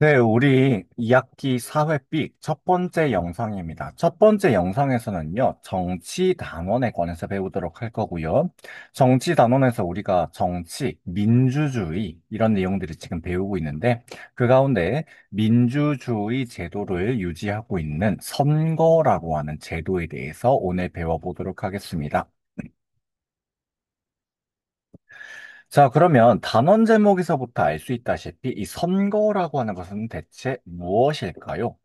네, 우리 2학기 사회비 첫 번째 영상입니다. 첫 번째 영상에서는요, 정치 단원에 관해서 배우도록 할 거고요. 정치 단원에서 우리가 정치, 민주주의 이런 내용들을 지금 배우고 있는데, 그 가운데 민주주의 제도를 유지하고 있는 선거라고 하는 제도에 대해서 오늘 배워보도록 하겠습니다. 자, 그러면 단원 제목에서부터 알 수 있다시피 이 선거라고 하는 것은 대체 무엇일까요?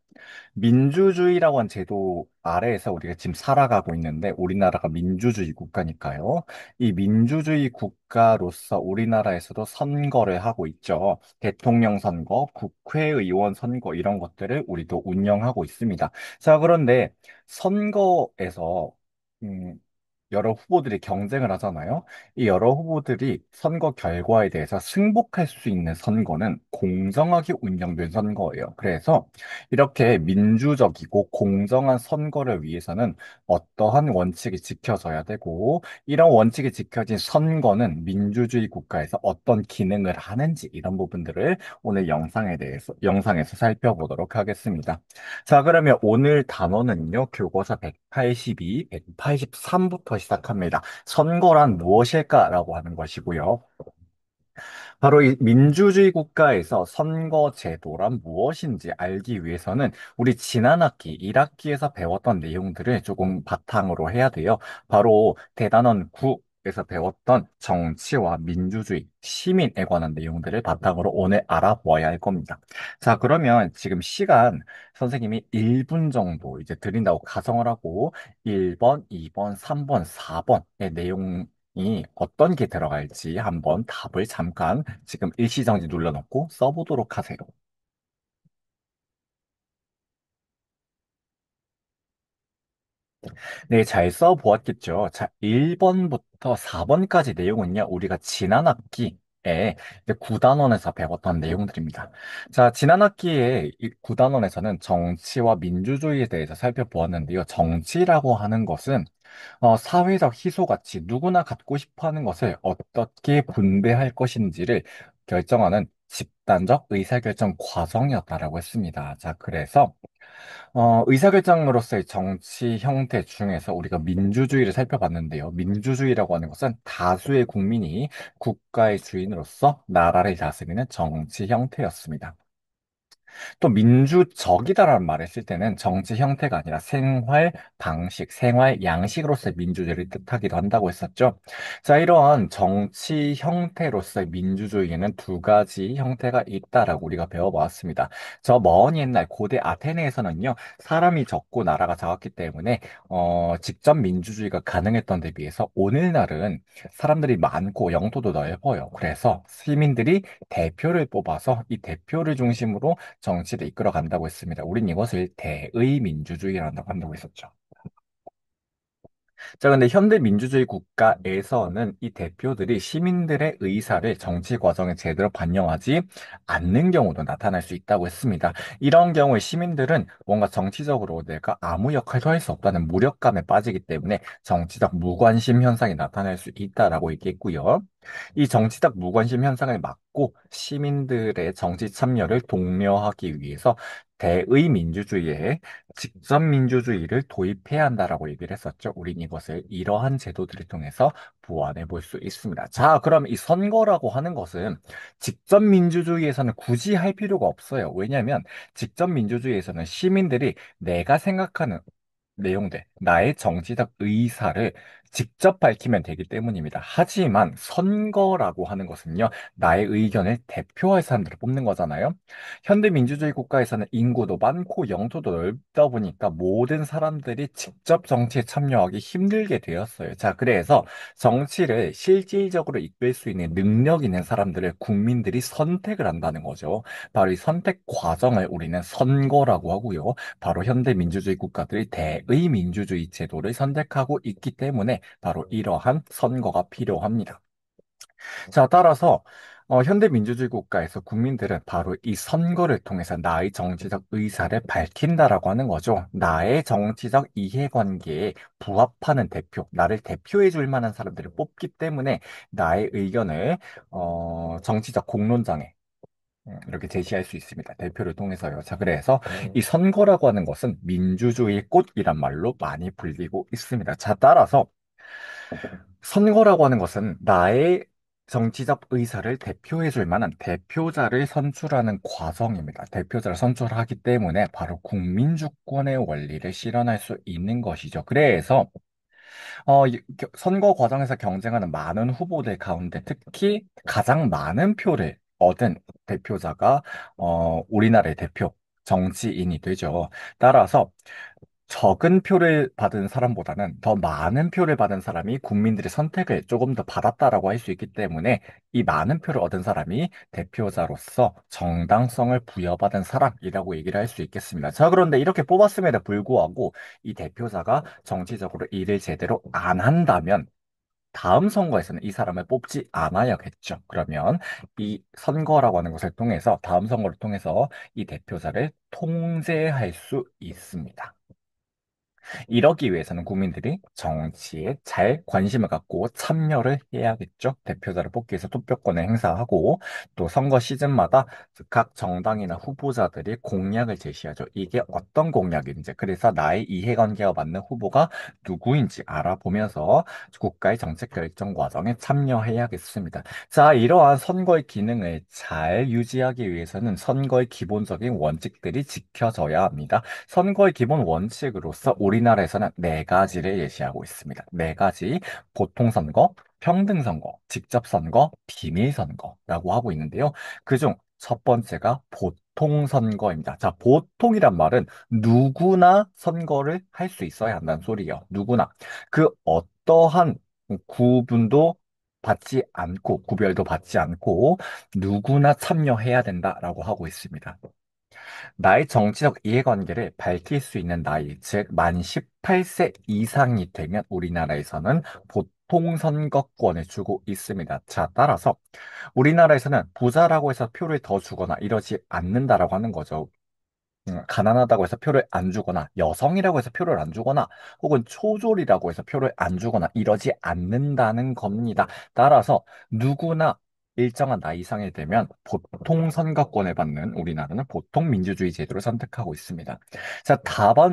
민주주의라고 한 제도 아래에서 우리가 지금 살아가고 있는데 우리나라가 민주주의 국가니까요. 이 민주주의 국가로서 우리나라에서도 선거를 하고 있죠. 대통령 선거, 국회의원 선거 이런 것들을 우리도 운영하고 있습니다. 자, 그런데 선거에서 음, 여러 후보들이 경쟁을 하잖아요. 이 여러 후보들이 선거 결과에 대해서 승복할 수 있는 선거는 공정하게 운영된 선거예요. 그래서 이렇게 민주적이고 공정한 선거를 위해서는 어떠한 원칙이 지켜져야 되고, 이런 원칙이 지켜진 선거는 민주주의 국가에서 어떤 기능을 하는지 이런 부분들을 오늘 영상에서 살펴보도록 하겠습니다. 자, 그러면 오늘 단어는요, 교과서 182, 183부터 시작합니다. 선거란 무엇일까라고 하는 것이고요. 바로 이 민주주의 국가에서 선거 제도란 무엇인지 알기 위해서는 우리 지난 학기 1학기에서 배웠던 내용들을 조금 바탕으로 해야 돼요. 바로 대단원 9에서 배웠던 정치와 민주주의, 시민에 관한 내용들을 바탕으로 오늘 알아보아야 할 겁니다. 자, 그러면 지금 시간 선생님이 1분 정도 이제 드린다고 가정을 하고 1번, 2번, 3번, 4번의 내용 이 어떤 게 들어갈지 한번 답을 잠깐 지금 일시정지 눌러놓고 써보도록 하세요. 네, 잘 써보았겠죠. 자, 1번부터 4번까지 내용은요, 우리가 지난 학기에 이제 9단원에서 배웠던 내용들입니다. 자, 지난 학기에 이 9단원에서는 정치와 민주주의에 대해서 살펴보았는데요. 정치라고 하는 것은 사회적 희소가치, 누구나 갖고 싶어 하는 것을 어떻게 분배할 것인지를 결정하는 집단적 의사결정 과정이었다라고 했습니다. 자, 그래서 의사결정으로서의 정치 형태 중에서 우리가 민주주의를 살펴봤는데요. 민주주의라고 하는 것은 다수의 국민이 국가의 주인으로서 나라를 다스리는 정치 형태였습니다. 또 민주적이다라는 말을 쓸 때는 정치 형태가 아니라 생활 방식, 생활 양식으로서의 민주주의를 뜻하기도 한다고 했었죠. 자, 이러한 정치 형태로서의 민주주의에는 두 가지 형태가 있다라고 우리가 배워보았습니다. 저 먼 옛날 고대 아테네에서는요, 사람이 적고 나라가 작았기 때문에 직접 민주주의가 가능했던 데 비해서 오늘날은 사람들이 많고 영토도 넓어요. 그래서 시민들이 대표를 뽑아서 이 대표를 중심으로 정치를 이끌어 간다고 했습니다. 우린 이것을 대의민주주의라고 한다고 했었죠. 자, 근데 현대 민주주의 국가에서는 이 대표들이 시민들의 의사를 정치 과정에 제대로 반영하지 않는 경우도 나타날 수 있다고 했습니다. 이런 경우에 시민들은 뭔가 정치적으로 내가 아무 역할도 할 수 없다는 무력감에 빠지기 때문에 정치적 무관심 현상이 나타날 수 있다라고 얘기했고요. 이 정치적 무관심 현상을 막고 시민들의 정치 참여를 독려하기 위해서 대의민주주의에 직접 민주주의를 도입해야 한다라고 얘기를 했었죠. 우린 이것을 이러한 제도들을 통해서 보완해 볼 수 있습니다. 자, 그럼 이 선거라고 하는 것은 직접 민주주의에서는 굳이 할 필요가 없어요. 왜냐하면 직접 민주주의에서는 시민들이 내가 생각하는 내용들, 나의 정치적 의사를 직접 밝히면 되기 때문입니다. 하지만 선거라고 하는 것은요, 나의 의견을 대표할 사람들을 뽑는 거잖아요. 현대 민주주의 국가에서는 인구도 많고 영토도 넓다 보니까 모든 사람들이 직접 정치에 참여하기 힘들게 되었어요. 자, 그래서 정치를 실질적으로 이끌 수 있는 능력 있는 사람들을 국민들이 선택을 한다는 거죠. 바로 이 선택 과정을 우리는 선거라고 하고요. 바로 현대 민주주의 국가들이 대의민주주의 제도를 선택하고 있기 때문에 바로 이러한 선거가 필요합니다. 자, 따라서 현대 민주주의 국가에서 국민들은 바로 이 선거를 통해서 나의 정치적 의사를 밝힌다라고 하는 거죠. 나의 정치적 이해관계에 부합하는 대표, 나를 대표해 줄 만한 사람들을 뽑기 때문에 나의 의견을 정치적 공론장에 이렇게 제시할 수 있습니다. 대표를 통해서요. 자, 그래서 이 선거라고 하는 것은 민주주의의 꽃이란 말로 많이 불리고 있습니다. 자, 따라서 선거라고 하는 것은 나의 정치적 의사를 대표해 줄 만한 대표자를 선출하는 과정입니다. 대표자를 선출하기 때문에 바로 국민주권의 원리를 실현할 수 있는 것이죠. 그래서 선거 과정에서 경쟁하는 많은 후보들 가운데 특히 가장 많은 표를 얻은 대표자가 우리나라의 대표 정치인이 되죠. 따라서 적은 표를 받은 사람보다는 더 많은 표를 받은 사람이 국민들의 선택을 조금 더 받았다라고 할 수 있기 때문에 이 많은 표를 얻은 사람이 대표자로서 정당성을 부여받은 사람이라고 얘기를 할 수 있겠습니다. 자, 그런데 이렇게 뽑았음에도 불구하고 이 대표자가 정치적으로 일을 제대로 안 한다면 다음 선거에서는 이 사람을 뽑지 않아야겠죠. 그러면 이 선거라고 하는 것을 통해서 다음 선거를 통해서 이 대표자를 통제할 수 있습니다. 이러기 위해서는 국민들이 정치에 잘 관심을 갖고 참여를 해야겠죠. 대표자를 뽑기 위해서 투표권을 행사하고 또 선거 시즌마다 각 정당이나 후보자들이 공약을 제시하죠. 이게 어떤 공약인지, 그래서 나의 이해관계가 맞는 후보가 누구인지 알아보면서 국가의 정책 결정 과정에 참여해야겠습니다. 자, 이러한 선거의 기능을 잘 유지하기 위해서는 선거의 기본적인 원칙들이 지켜져야 합니다. 선거의 기본 원칙으로서 우리나라에서는 네 가지를 예시하고 있습니다. 네 가지. 보통선거, 평등선거, 직접선거, 비밀선거라고 하고 있는데요. 그중 첫 번째가 보통선거입니다. 자, 보통이란 말은 누구나 선거를 할 수 있어야 한다는 소리예요. 누구나. 그 어떠한 구분도 받지 않고, 구별도 받지 않고, 누구나 참여해야 된다라고 하고 있습니다. 나의 정치적 이해관계를 밝힐 수 있는 나이, 즉, 만 18세 이상이 되면 우리나라에서는 보통 선거권을 주고 있습니다. 자, 따라서 우리나라에서는 부자라고 해서 표를 더 주거나 이러지 않는다라고 하는 거죠. 가난하다고 해서 표를 안 주거나, 여성이라고 해서 표를 안 주거나, 혹은 초졸이라고 해서 표를 안 주거나, 이러지 않는다는 겁니다. 따라서 누구나 일정한 나이 이상이 되면 보통 선거권을 받는 우리나라는 보통 민주주의 제도를 선택하고 있습니다. 자,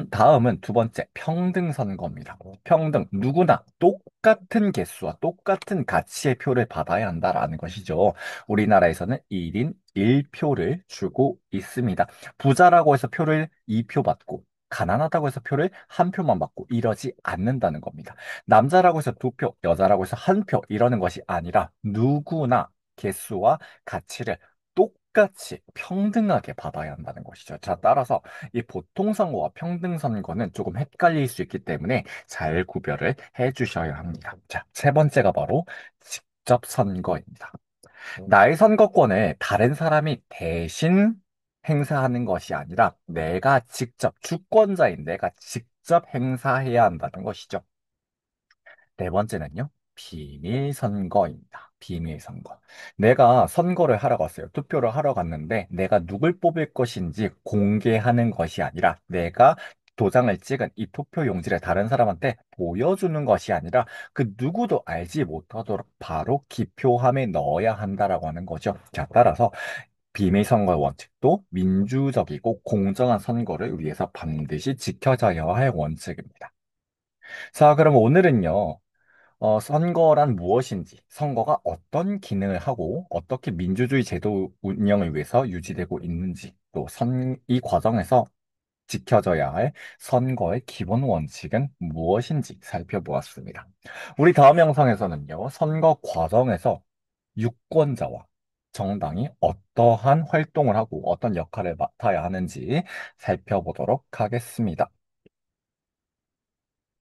다음은 두 번째, 평등 선거입니다. 평등, 누구나 똑같은 개수와 똑같은 가치의 표를 받아야 한다라는 것이죠. 우리나라에서는 1인 1표를 주고 있습니다. 부자라고 해서 표를 2표 받고, 가난하다고 해서 표를 한 표만 받고 이러지 않는다는 겁니다. 남자라고 해서 2표, 여자라고 해서 1표 이러는 것이 아니라 누구나 개수와 가치를 똑같이 평등하게 받아야 한다는 것이죠. 자, 따라서 이 보통선거와 평등선거는 조금 헷갈릴 수 있기 때문에 잘 구별을 해 주셔야 합니다. 자, 세 번째가 바로 직접선거입니다. 나의 선거권을 다른 사람이 대신 행사하는 것이 아니라 내가 직접 주권자인 내가 직접 행사해야 한다는 것이죠. 네 번째는요, 비밀 선거입니다. 비밀 선거. 내가 선거를 하러 갔어요. 투표를 하러 갔는데 내가 누굴 뽑을 것인지 공개하는 것이 아니라 내가 도장을 찍은 이 투표 용지를 다른 사람한테 보여주는 것이 아니라 그 누구도 알지 못하도록 바로 기표함에 넣어야 한다라고 하는 거죠. 자, 따라서 비밀 선거의 원칙도 민주적이고 공정한 선거를 위해서 반드시 지켜져야 할 원칙입니다. 자, 그럼 오늘은요. 선거란 무엇인지, 선거가 어떤 기능을 하고 어떻게 민주주의 제도 운영을 위해서 유지되고 있는지, 또 이 과정에서 지켜져야 할 선거의 기본 원칙은 무엇인지 살펴보았습니다. 우리 다음 영상에서는요, 선거 과정에서 유권자와 정당이 어떠한 활동을 하고 어떤 역할을 맡아야 하는지 살펴보도록 하겠습니다.